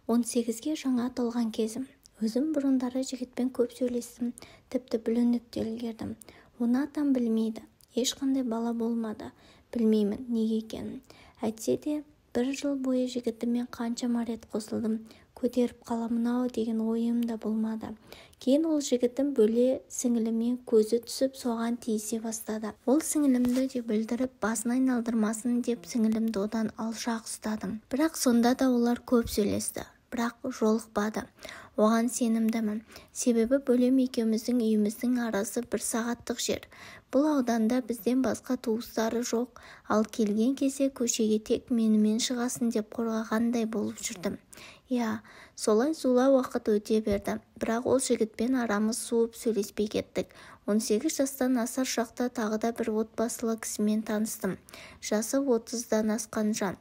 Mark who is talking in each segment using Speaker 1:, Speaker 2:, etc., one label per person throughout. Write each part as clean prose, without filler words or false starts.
Speaker 1: 18-ге жаңа толған кезім. Өзім бұрындары жігітпен көп сөйлестім, тіпті бүлініп те үлгердім. Оны атам білмейді, ешқандай бала болмады, білмеймін неге екенін. Әйтсе де бір жыл бойы жігітіммен қаншама рет қосылдым, көтеріп қаламын-ау деген ойым да болмады. Кейін ол жігітім бөле сіңіліме көзі түсіп соған тиісе бастады. Ол сіңілімді де білдіріп басын айналдырмасын деп сіңілімді одан алшақ ұстадым. Бірақ сонда да олар көп сөйлесті, бірақ жолықпады. Оған сенімдімін. Себебі бөлем екеуміздің үйіміздің арасы 1 сағаттық жер. Бұл ауданда бізден басқа туыстары жоқ, ал келген кезде көшеге тек менімен шығасын деп қорғағандай болып жүрдім. Иә, солай зула уақыт өте берді. Бірақ ол жігітпен арамыз суып сөйлеспей кеттік. 18 жастан асар шақта тағы да бір отбасылы кісімен таныстым. Жасы 30-дан асқан жан.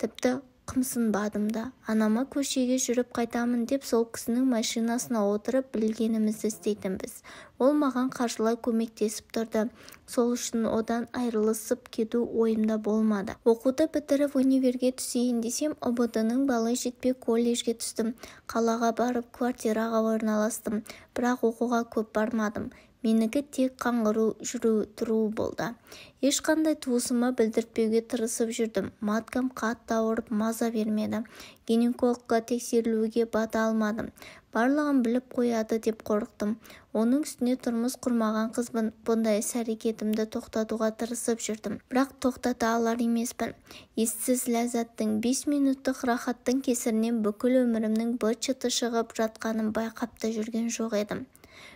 Speaker 1: Тіпті қымсынбадым да. Анама көшеге жүріп қайтамын деп сол кісінің машинасына отырып білгенімізді істейтінбіз. Ол маған қаржылай көмектесіп тұрды. Сол үшін одан айырылысып кету ойымда болмады. Оқуды бітіріп универге түсейін десем, ұбт-ның балы жетпей колледжге түстім. Қалаға барып квартираға орналастым. Бірақ оқуға көп бармадым. Менікі тек қаңғыру, жүру, тұру болды. Ешқандай туысыма білдіртпеуге тырысып жүрдім. Маткам қатты ауырып маза бермеді. Гинекологқа тексерілуге бата алмадым. Барлығын біліп қояды деп қорықтым. Оның үстіне тұрмыс құрмаған қызбын. Бұндай іс-әрекетімді тоқтатуға тырысып жүрдім. Бірақ тоқтата алар емеспін. Ессіз ләззаттың 5 минуттық рахаттың кесірінен бүкіл өмірімнің быт-шыты шығып жатқанын байқап та жүрген жоқ едім.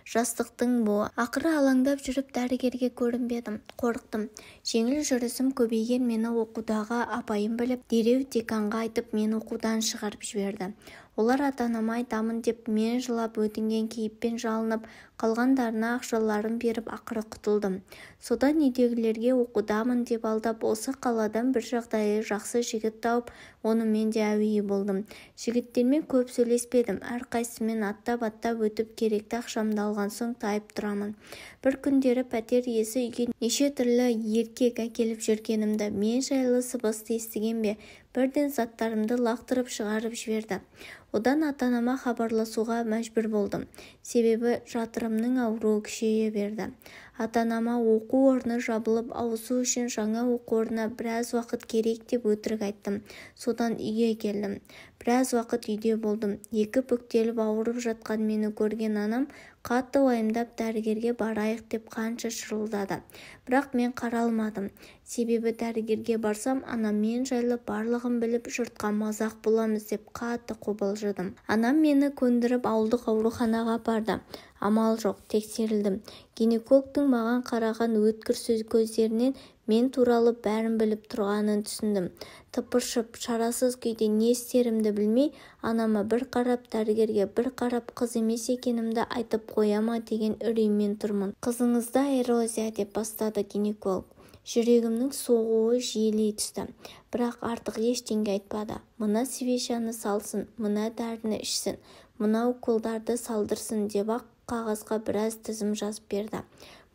Speaker 1: Жастықтың буы. Ақыры алаңдап жүріп дәрігерге көрінбедім. Қорықтым. Жеңіл жүрісім көбейген мені оқудағы апайым біліп, дереу деканға айтып мен оқудан шығарып жіберді. Олар ата-анама айтамын деп мен жылап өтінген кейіппен жалынып, қалғандарына ақшаларын беріп ақыры құтылдым. Содан үйдегілерге оқудамын деп алдап, осы қаладан бір жағдайы жақсы жігіт тауып, онымен де әуейі болдым. Жігіттермен көп сөйлеспедім. Әрқайсымен аттап-аттап өтіп керекті ақшамды алған соң тайып тұрамын. Бір күндері пәтер иесі үйге неше түрлі еркек әкеліп жүргенімді, мен жайлы сыбысты естіген бе, бірден заттарымды лақтырып шығарып жіберді. Одан ата-анама хабарласуға мәжбүр болдым. Себебі жатырымның ауруы күшейе берді. Ата-анама оқу орны жабылып ауысу үшін жаңа оқу орнына біраз уақыт керек деп өтірік айттым. Содан үйге келдім. Біраз уақыт үйде болдым. Екі бүктеліп ауырып жатқан мені көрген анам қатты уайымдап дәрігерге барайық деп қанша шырылдады. Бірақ мен қара алмадым. Себебі дәрігерге барсам, анам мен жайлы барлығын біліп жұртқа мазақ боламыз деп қатты қобалжыдым. Анам мені көндіріп ауылдық ауруханаға апарды. Амал жоқ, тексерілдім. Гинекологтың маған қараған өткір сөз көздерінен мен туралы бәрін біліп тұрғанын түсіндім. Тыпыршып, шарасыз күйде не істерімді білмей, анама бір қарап, дәрігерге бір қарап, қыз емес екенімді айтып қояма деген үреймен тұрмын. Қызыңызда эрозия деп бастады гинеколог. Жүрегімнің соғуы жиілей түсті. Бірақ артық ештеңе айтпады. Мына свечаны салсын, мына дәріні ішсін, мына уколдарды салдырсын деп ақ қағазға біраз тізім жазып берді.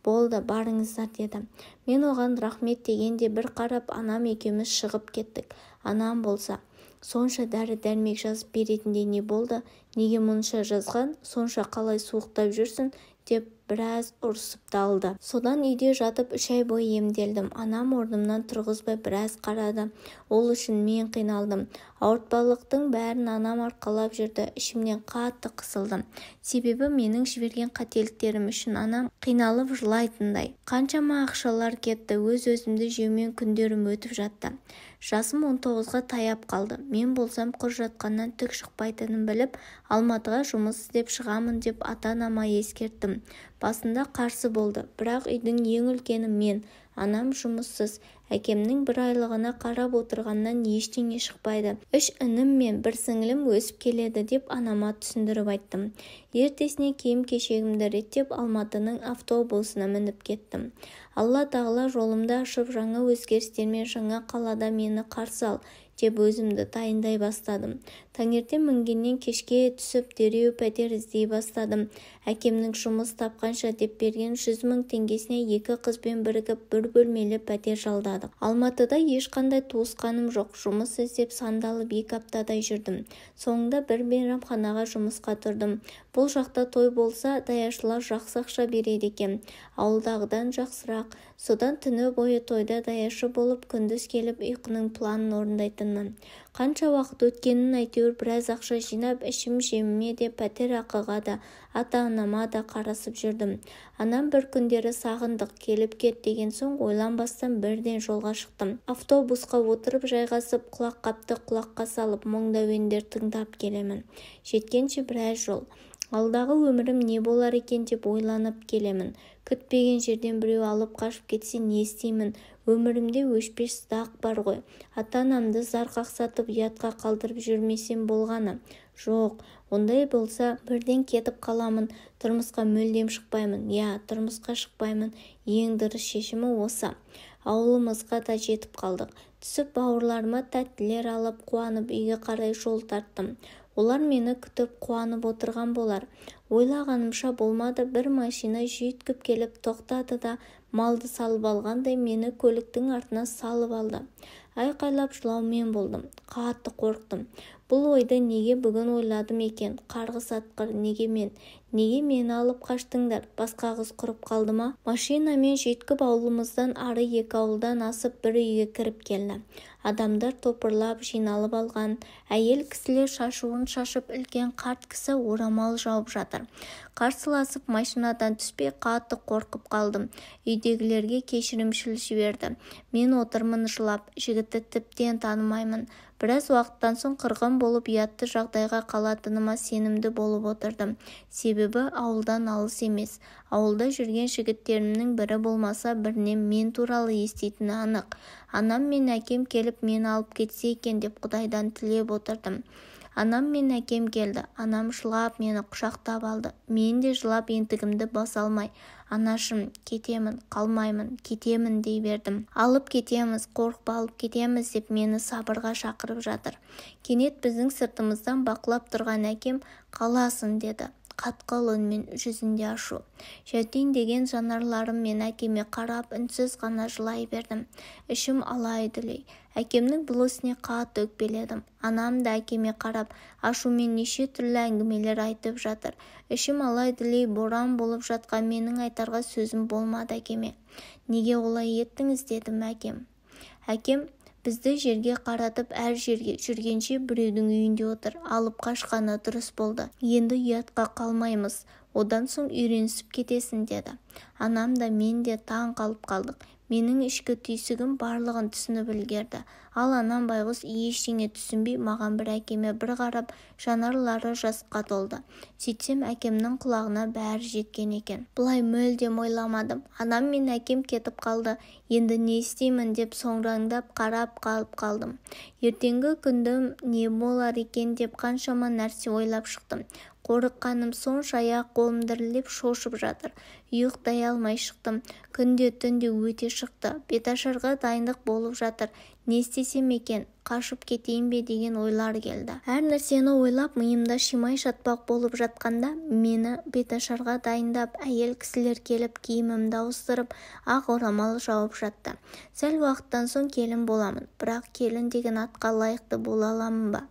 Speaker 1: Болды, барыңыздар деді. Мен оған рахмет дегенде бір қарап анам екеуміз шығып кеттік. Анам болса, сонша дәрі-дәрмек жазып беретіндей не болды? Неге мұнша жазған? Сонша қалай суықтап жүрсің? Деп біраз ұрсып талды. Содан үйде жатып 3 ай бойы емделдім. Анам орнымнан тұрғызбай біраз қарады. Ол үшін мен қиналдым. Ауыртпалықтың бәрін анам арқалап жүрді. Ішімнен қатты қысылдым. Себебі менің жіберген қателіктерім үшін анам қиналып жылайтындай. Қаншама ақшалар кетті. Өз-өзімді жеумен күндерім өтіп жатты. Жасым 19-ға таяп қалды. Мен болсам құр жатқаннан түк шықпайтынын біліп, Алматыға жұмыс іздеп шығамын деп ата-анама ескерттім. Басында қарсы болды, бірақ үйдің ең үлкені мен. Анам жұмыссыз. Әкемнің бір айлығына қарап отырғаннан ештеңе шықпайды. 3 інім мен 1 сіңілім өсіп келеді деп анама түсіндіріп айттым. Ертесіне киім-кешегімді реттеп Алматының автобусына мініп кеттім. Алла тағала жолымды ашып жаңа өзгерістермен жаңа қалада мені қарсы ал. деп өзімді дайындай бастадым. Таңертең мінгеннен кешке түсіп дереу пәтер іздей бастадым. Әкемнің жұмыс тапқанша деп берген 100 000 теңгесіне 2 қызбен бірігіп бір бөлмелі пәтер жалдадық. Алматыда ешқандай туысқаным жоқ. Жұмыс іздеп сандалып 2 аптадай жүрдім. Соңында бір мейрамханаға жұмысқа тұрдым. Бұл жақта той болса, даяшылар жақсы ақша береді екен. Ауылдағыдан жақсырақ. Содан түні бойы тойда даяшы болып, күндіз келіп ұйқының планын орындайтынмын. Қанша уақыт өткенін әйтеуір біраз ақша жинап, ішім-жеміме де, пәтер ақыға да, ата-анама да қарасып жүрдім. Анам бір күндері сағындық, келіп кет деген соң ойланбастан бірден жолға шықтым. Автобусқа отырып жайғасып, құлаққапты құлаққа салып, мұңдауендер тыңдап келемін. Жеткенше біраз жол. Алдағы өмірім не болар екен деп ойланып келемін. Күтпеген жерден біреу алып қашып кетсе не істеймін? Өмірімде өшпес дақ бар ғой. Ата-анамды зар қақсатып ұятқа қалдырып жүрмесем болғаны. Жоқ, ондай болса бірден кетіп қаламын. Тұрмысқа мүлдем шықпаймын. Тұрмысқа шықпаймын. Ең дұрыс шешімі осы. Ауылымызға да жетіп қалдық. Түсіп бауырларыма тәттілер алып қуанып үйге қарай жол тарттым. Олар мені күтіп қуанып отырған болар. Ойлағанымша болмады. Бір машина жүйткіп келіп тоқтады да малды салып алғандай мені көліктің артына салып алды. Айқайлап жылаумен болдым. Қатты қорықтым. Бұл ойды неге бүгін ойладым екен? Қарғыс атқыр, неге мен? Неге мені алып қаштыңдар? Басқа қыз құрып қалды ма? Машинамен жүйткіп ауылымыздан ары 2 ауылдан асып бір үйге кіріп келді. Адамдар топырлап жиналып алған. Әйел кісілер шашуын шашып, үлкен қарт кісі орамал жауып жатыр. Қарсыласып машинадан түспей қатты қорқып қалдым. Үйдегілерге кешірімшіл жіберді. Мен отырмын жылап, жігітті тіптен танымаймын. Біраз уақыттан соң қырғын болып ұятты жағдайға қалатыныма сенімді болып отырдым. Себебі ауылдан алыс емес. Ауылда жүрген жігіттерімнің бірі болмаса бірінен мен туралы еститіні анық. Анам мен әкем келіп мені алып кетсе екен деп Құдайдан тілеп отырдым. Анам мен әкем келді. Анам жылап мені құшақтап алды. Мен де жылап ентігімді баса алмай, анашым, кетемін, қалмаймын, кетемін дей бердім. Алып кетеміз, қорықпа, алып кетеміз деп мені сабырға шақырып жатыр. Кенет біздің сыртымыздан бақылап тұрған әкем қаласың деді. Қатқыл үнмен, жүзінде ашу. Жәутең деген жанарларым мен әкеме қарап үнсіз ғана жылай бердім. Ішім алай-дүлей. Әкемнің бұл ісіне қатты өкпеледім. Анам да әкеме қарап ашумен неше түрлі әңгімелер айтып жатыр. Ішім алай-дүлей боран болып жатқан менің айтарға сөзім болмады әкеме. Неге олай еттіңіз дедім әкем. Әкем бізді жерге қаратып әр жерге жүргенше біреудің үйінде отыр. Алып қашқаны дұрыс болды. Енді ұятқа қалмаймыз. Одан соң үйренісіп кетесін деді. Анам да мен де таң қалып қалдық. Менің ішкі түйсігім барлығын түсініп үлгерді. Ал анам байғұс ештеңе түсінбей маған бір әкеме бір қарап жанарлары жасқа толды. Сөйтсем әкемнің құлағына бәрі жеткен екен. Бұлай мүлдем ойламадым. Анам мен әкем кетіп қалды. Енді не істеймін деп соңраңдап қарап қалып қалдым. Ертеңгі күнді не болар екен деп қаншама нәрсе ойлап шықтым. Қорыққаным сонша аяқ қолым дірілдеп шошып жатыр. Ұйықтай алмай шықтым. Күнде түнде өте шықты. Беташарға дайындық болып жатыр. Не істесем екен? Қашып кетейін бе деген ойлар келді. Әр нәрсені ойлап миымда шимай жатпақ болып жатқанда мені беташарға дайындап әйел кісілер келіп киімімді ауыстырып ақ орамал жауып жатты. Сәл уақыттан соң келін боламын. Бірақ келін деген атқа лайықты бола аламын ба?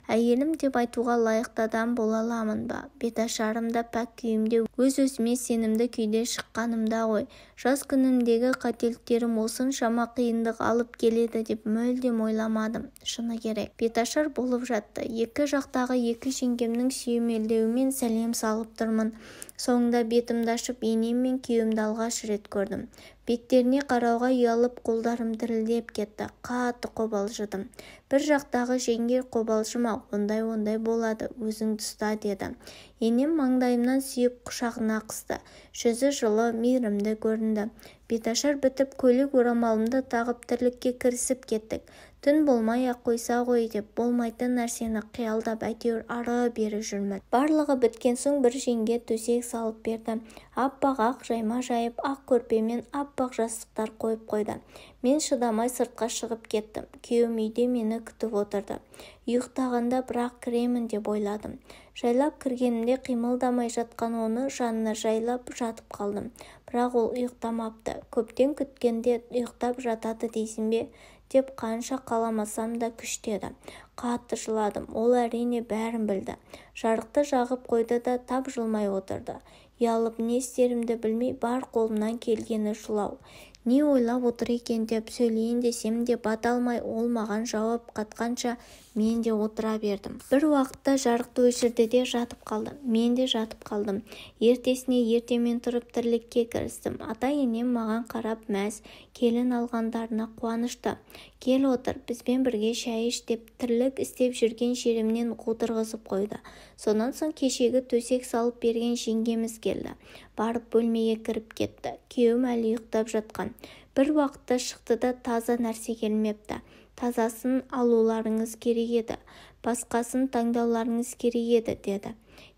Speaker 1: Әйелім деп айтуға лайықты адам бола аламын ба? Беташарым да пәк күйімде өз-өзіме сенімді күйде шыққанымда ғой. Жас күнімдегі қателіктерім осыншама қиындық алып келеді деп мүлдем ойламадым. Шыны керек. Беташар болып жатты. Екі жақтағы екі жеңгемнің сүйемелдеуімен сәлем салып тұрмын. Соңында бетімді ашып енем мен күйеуімді алғаш рет көрдім. Беттеріне қарауға ұялып қолдарым дірілдеп кетті. Қатты қобалжыдым. Бір жақтағы жеңге қобалжыма, ондай болады, өзіңді ұста деді. Енем маңдайымнан сүйіп құшағына қысты. Жүзі жылы, мейірімді көрінді. Беташар бітіп көйлек орамалымды тағып тірлікке кірісіп кеттік. Түн болмай-ақ қойса ғой деп болмайтын нәрсені қиялдап әйтеуір ары-бері жүрмін. Барлығы біткен соң бір жеңге төсек салып берді. Аппақ ақ жайма жайып, ақ көрпемен аппақ жастықтар қойып қойды. Мен шыдамай сыртқа шығып кеттім. Күйеуім үйде мені күтіп отырды. Ұйықтағанда бірақ кіремін деп ойладым. Жайлап кіргенімде қимылдамай жатқан оны жанына жайлап жатып қалдым. Бірақ ол ұйықтамапты. Көптен күткенде ұйықтап жатады дейсің бе? Деп қанша қаламасам да күштеді. Қатты жыладым. Ол әрине бәрін білді. Жарықты жағып қойды да тапжылмай отырды. Ұялып не істерімді білмей бар қолымнан келгені жылау. Не ойлап отыр екен деп сөйлейін десем де бата алмай, ол маған жауап қатқанша мен де отыра бердім. Бір уақытта жарықты өшірді де жатып қалды. Мен де жатып қалдым. Ертесіне ертемен тұрып тірлікке кірістім. Ата-енем маған қарап мәз, келін алғандарына қуанышты. Кел отыр, бізбен бірге шай іш деп тірлік істеп жүрген жерімнен отырғызып қойды. Сонан соң кешегі төсек салып берген жеңгеміз келді. Барып бөлмеге кіріп кетті. Күйеуім әлі ұйықтап жатқан. Бір уақытта шықты да таза нәрсе келмепті. Тазасын алуларыңыз керек еді. Басқасын таңдауларыңыз керек еді, деді.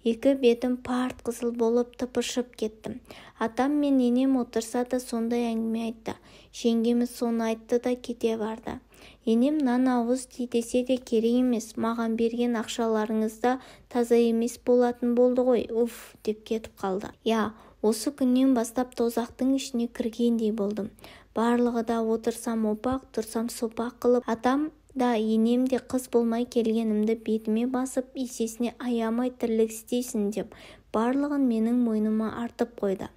Speaker 1: Екі бетім парт қызыл болып тыпыршып кеттім. Атам мен енем отырса да сондай әңгіме айтты. Жеңгеміз соны айтты да кете барды. Енем нан ауыз тий десе де керек емес. Маған берген ақшаларыңызда таза емес болатын болды ғой. Уф, деп кетіп қалды. Я, осы күннен бастап тозақтың ішіне кіргендей болдым. Барлығы да отырсам опақ, тұрсам сопақ қылып, атам да енем де қыз болмай келгенімді бетіме басып, есесіне аямай тірлік істейсің деп, барлығын менің мойныма артып қойды.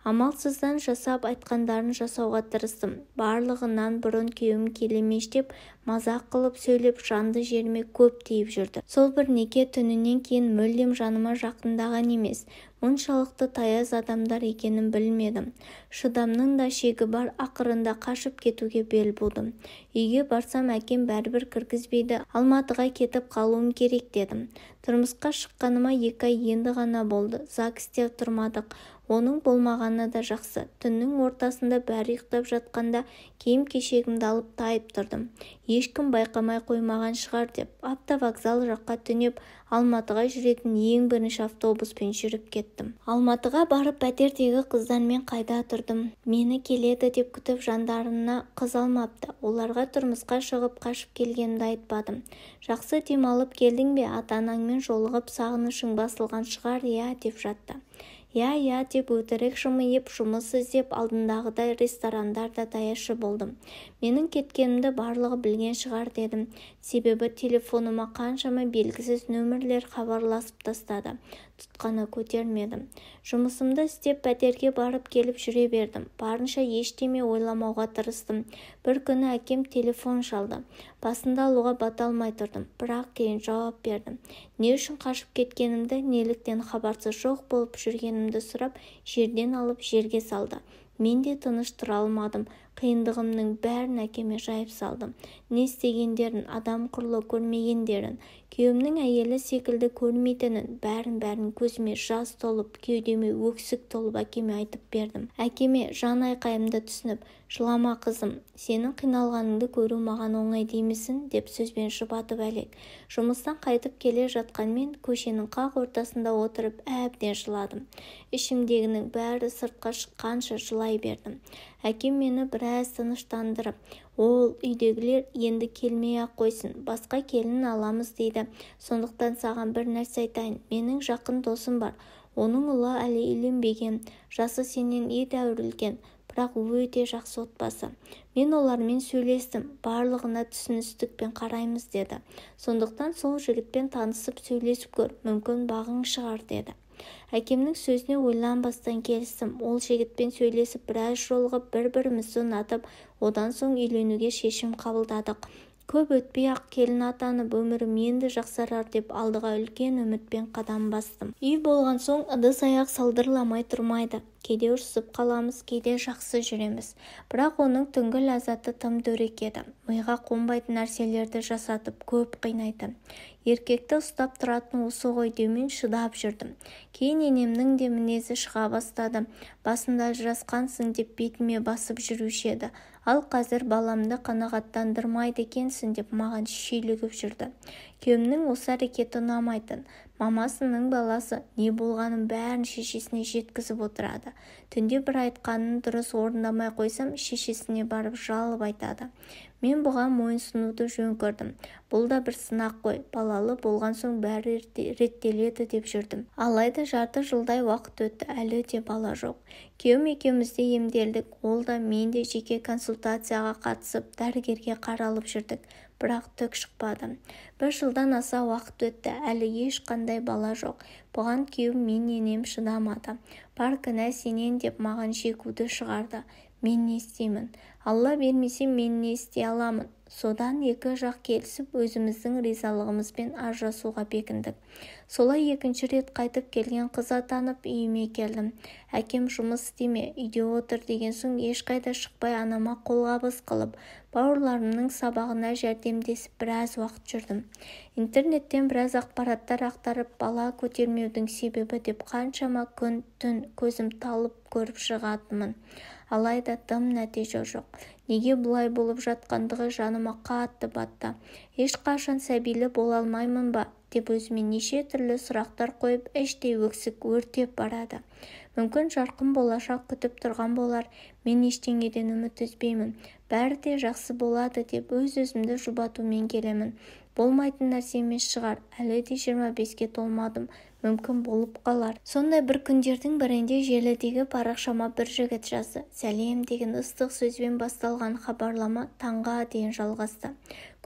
Speaker 1: Амалсыздан жасап айтқандарын жасауға тырыстым. Барлығынан бұрын күйеуім келемештеп, мазақ қылып сөйлеп, жанды жеріме көп тиіп жүрді. Сол бір неке түнінен кейін мүлдем жаныма жақындаған емес. Мұншалықты таяз адамдар екенін білмедім. Шыдамның да шегі бар, ақырында қашып кетуге бел будым. Үйге барсам әкем бәрібір кіргізбейді, Алматыға кетіп қалуым керек дедім. Тұрмысқа шыққаныма 2 ай енді ғана болды. ЗАГСте тұрмадық. Оның болмағаны да жақсы. Түннің ортасында бәрі ұйықтап жатқанда киім-кешегімді алып тайып тұрдым. Ешкім байқамай қоймаған шығар деп, автовокзал жаққа түнеп, Алматыға жүретін ең бірінші автобуспен жүріп кеттім. Алматыға барып пәтердегі қыздармен қайда тұрдым. Мені келеді деп күтіп жандарына қыз алмапты. Оларға тұрмысқа шығып қашып келгенімді айтпадым. Жақсы демалып келдің бе? Ата-анаңмен жолығып сағынышың басылған шығар, я, деп жатты. Я деп өтірік жымиып жұмыс іздеп алдындағыдай ресторандарда даяшы болдым. Менің кеткенімді барлығы білген шығар дедім. Себебі телефоныма қаншама белгісіз нөмірлер хабарласып тастады. Тұтқаны көтермедім. Жұмысымды істеп пәтерге барып келіп жүре бердім. Барынша ештеме ойламауға тырыстым. Bir күні әкем телефон шалды. Басында алуға бата алмай тұрдым. Бірақ кейін жауап бердім. Не үшін қашып кеткенімді, неліктен хабарсыз жоқ болып жүргенімді сұрап, жерден алып жерге салды. Мен де тыныш тұра алмадым. Қиындығымның бәрін әкеме жайып салдым. Не істегендерін, адам құрлы көрмегендерін, күйеуімнің әйелі секілді көрмейтінін, бәрін көзіме жас толып, кеудеме өксік толып әкеме айтып бердім. Әкеме жан айқайымды түсініп, жылама қызым, сенің қиналғаныңды көру маған оңай деймісің, деп сөзбен жұбатып әлек. Жұмыстан қайтып келе жатқанмен көшенің қақ ортасында отырып әбден жыладым. Ішімдегінің бәрі сыртқа шыққанша жылай бердім. Әкем мені біраз тыныштандырып, ол үйдегілер енді келмей-ақ қойсын, басқа келін аламыз дейді. Сондықтан саған бір нәрсе айтайын. Менің жақын досым бар. Оның ұлы әлі үйленбеген, жасы сенен едәуір үлкен, бірақ өте жақсы отбасы. Мен олармен сөйлестім, барлығына түсіністікпен қараймыз деді. Сондықтан сол жігітпен танысып сөйлесіп көр, мүмкін бағың шығар деді. Әкемнің сөзіне ойланбастан келістім. Ол жігітпен сөйлесіп біраз жолығып бір-бірімізді ұнатып, одан соң үйленуге шешім қабылдадық. Көп өтпей-ақ келін атанып өмірім енді жақсарар деп алдыға үлкен үмітпен қадам бастым. Үй болған соң ыдыс-аяқ салдырламай тұрмайды. Кейде ұрсып қаламыз, кейде жақсы жүреміз. Бірақ оның түнгі ләззаты тым дөрекі еді. Миға қонбайтын нәрселерді жасатып көп қинайды. Еркекті ұстап тұратын осы ғой деумен шыдап жүрдім. Кейін енемнің де мінезі шыға бастады. Басында ажырасқансың деп бетіме басып жүруші еді. Ал қазір баламды қанағаттандырмайды екенсің деп маған шүйлігіп жүрді. Күйеуімнің осы әрекеті ұнамайтын. Мамасының баласы не болғанын бәрін шешесіне жеткізіп отырады. Түнде бір айтқанын дұрыс орындамай қойсам, шешесіне барып жалып айтады. Мен бұған мойынсұнуды жөн көрдім. Бұл да бір сынақ қой, балалы болған соң бәрі реттеледі деп жүрдім. Алайда жарты жылдай уақыт өтті, әлі де бала жоқ. Күйеуім екеуміз де емделдік, ол да мен де жеке консультацияға қатысып, дәрігерге қаралып жүрдік. Бірақ түк шықпады. Бір жылдан аса уақыт өтті, әлі ешқандай бала жоқ. Бұған күйеуім мен енем шыдамады. Бар кінә сенен деп маған жегуді шығарды. Мен не істеймін? Алла бермесе мен не істей аламын? Содан екі жақ келісіп өзіміздің ризалығымызбен ажырасуға бекіндік. Солай екінші рет қайтып келген қыз атанып үйіме келдім. Әкем жұмыс істеме, үйде отыр деген соң ешқайда шықпай анама қолғабыс қылып, бауырларымның сабағына жәрдемдесіп біраз уақыт жүрдім. Интернеттен біраз ақпараттар ақтарып, бала көтермеудің себебі деп қаншама күн, түн көзім талып көріп шығатынмын. Алайда тым нәтиже жоқ. Неге бұлай болып жатқандығы жаныма қатты батты. Ешқашан сәбилі бола алмаймын ба деп өзіме неше түрлі сұрақтар қойып, іштей өксік өртеп барады. Мүмкін жарқын болашақ күтіп тұрған болар. Мен ештеңеден үміт үзбеймін. Бәрі де жақсы болады деп өз-өзімді жұбатумен келемін. Болмайтын нәрсе емес шығар. Әлі де 25-ке толмадым. Мүмкін болып қалар. Сондай бір күндердің бірінде желідегі парақшама бір жігіт жазды. Сәлем деген ыстық сөзбен басталған хабарлама таңға дейін жалғасты.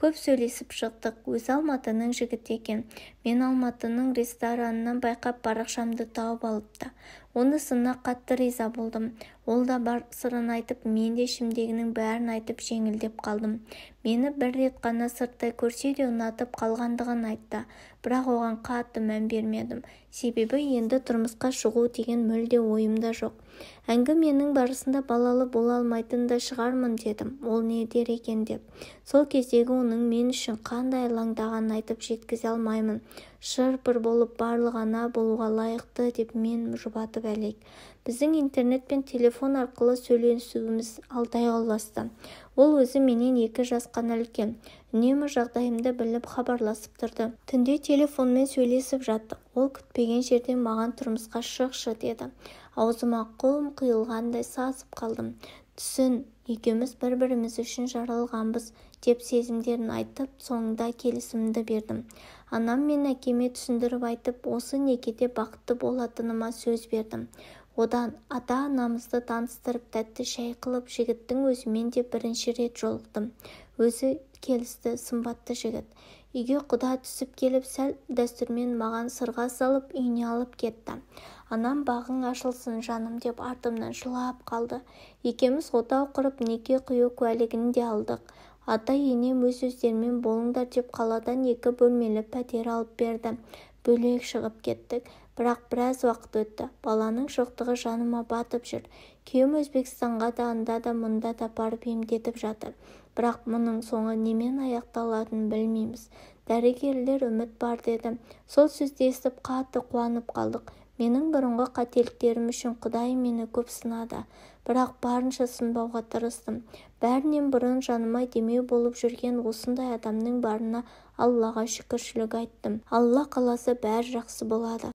Speaker 1: Көп сөйлесіп шықтық. Өзі Алматының жігіті екен. Мен Алматының ресторанынан байқап парақшамды тауып алыпты. Онысына қатты риза болдым. Ол да бар сырын айтып, мен де ішімдегінің бәрін айтып жеңілдеп қалдым. Мені бір рет қана сырттай көрсе де ұнатып қалғандығын айтты. Бірақ оған қатты мән бермедім. Себебі енді тұрмысқа шығу деген мүлде ойымда жоқ. Әңгіменің барысында балалы бола алмайтын да шығармын дедім. Ол не дер екен деп. Сол кездегі оның мен үшін қандай алаңдағанын айтып жеткізе алмаймын. Шыр-пыр болып барлық ана болуға лайықты деп мен жұбатып әлек. Біздің интернет пен телефон арқылы сөйлесуіміз 6 айға ұласты. Ол өзі менен 2 жас қана үлкен. Үнемі жағдайымды біліп хабарласып тұрды. Түнде телефонмен сөйлесіп жаттық. Ол күтпеген жерден маған тұрмысқа шықшы деді. Аузыма құм құйылғандай сасып қалдым. Түсін, екеуміз бір-біріміз үшін жаралғанбыз деп сезімдерін айтып, соңында келісімді бердім. Анам мен әкеме түсіндіріп айтып, осы некеде бақытты болатыныма сөз бердім. Одан ата-анамызды таныстырып, тәтті шай қылып, жігіттің өзімен де бірінші рет жолықтым. Өзі келісті, сымбатты жігіт. Үйге құда түсіп келіп, сәл дәстүрмен маған сырға салып, үйіне алып кетті. Анам бағың ашылсын жаным деп артымнан жылап қалды. Екеуміз отау құрып, неке қию куәлігін де алдық. Ата-енем өз-өздерімен болыңдар деп қаладан 2 бөлмелі пәтер алып берді. Бөлек шығып кеттік. Бірақ біраз уақыт өтті. Баланың жоқтығы жаныма батып жүр. Күйеуім Өзбекстанға да анда да мұнда да барып емдетіп жатыр. Бірақ мұның соңы немен аяқталатынын білмейміз. Дәрігерлер үміт бар деді. Сол сөзді естіп қатты қуанып қалдық. Менің бұрынғы қателіктерім үшін Құдай мені көп сынады. Бірақ барынша сынбауға тырыстым. Бәрінен бұрын жаныма демеу болып жүрген осындай адамның барына Аллаға шүкіршілік айттым. Алла қаласа бәрі жақсы болады.